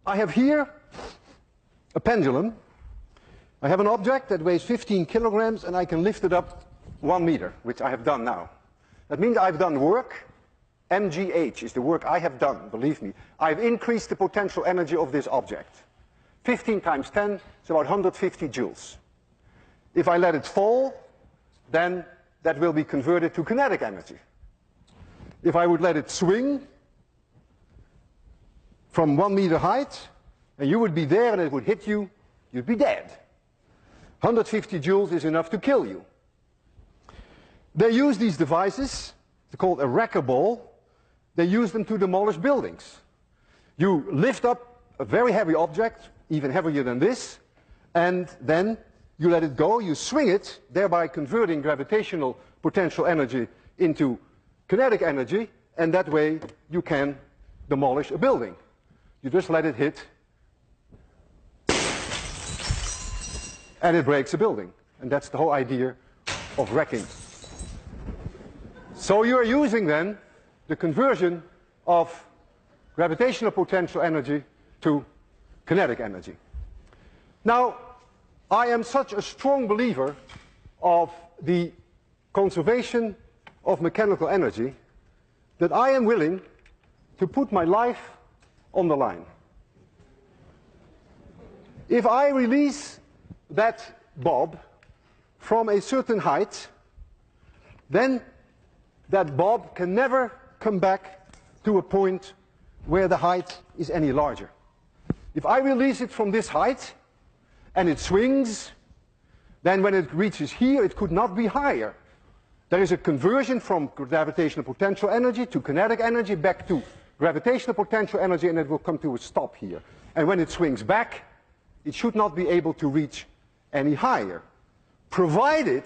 I have here a pendulum. I have an object that weighs 15 kilograms and I can lift it up 1 meter, which I have done now. That means I've done work. mgh is the work I have done, believe me. I've increased the potential energy of this object. 15 times 10 is about 150 joules. If I let it fall, then that will be converted to kinetic energy. If I would let it swing from 1 meter height, and you would be there and it would hit you, you'd be dead. 150 joules is enough to kill you. They use these devices, they're called a wrecker ball. They use them to demolish buildings. You lift up a very heavy object, even heavier than this, and then you let it go, you swing it, thereby converting gravitational potential energy into kinetic energy, and that way you can demolish a building. You just let it hit, and it breaks a building. And that's the whole idea of wrecking. So you are using then the conversion of gravitational potential energy to kinetic energy. Now, I am such a strong believer of the conservation of mechanical energy that I am willing to put my life on the line. If I release that bob from a certain height, then that bob can never come back to a point where the height is any larger. If I release it from this height and it swings, then when it reaches here it could not be higher. There is a conversion from gravitational potential energy to kinetic energy back to gravitational potential energy, and it will come to a stop here. And when it swings back, it should not be able to reach any higher, provided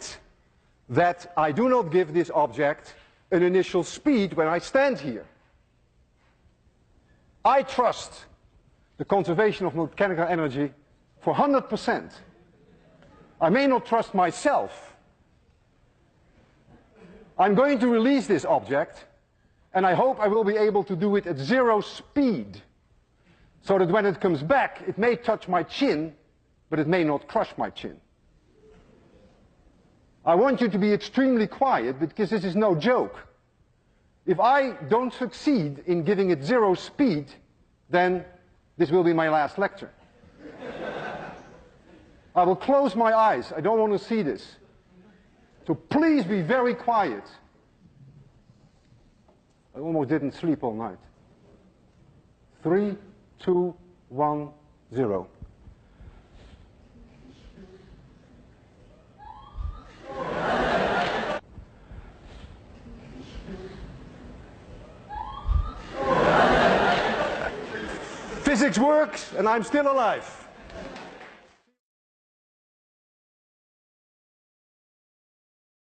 that I do not give this object an initial speed when I stand here. I trust the conservation of mechanical energy for 100%. I may not trust myself. I'm going to release this object, and I hope I will be able to do it at 0 speed, so that when it comes back, it may touch my chin, but it may not crush my chin. I want you to be extremely quiet, because this is no joke. If I don't succeed in giving it 0 speed, then this will be my last lecture. I will close my eyes. I don't want to see this. So please be very quiet. I almost didn't sleep all night. 3, 2, 1, 0. Physics works, and I'm still alive.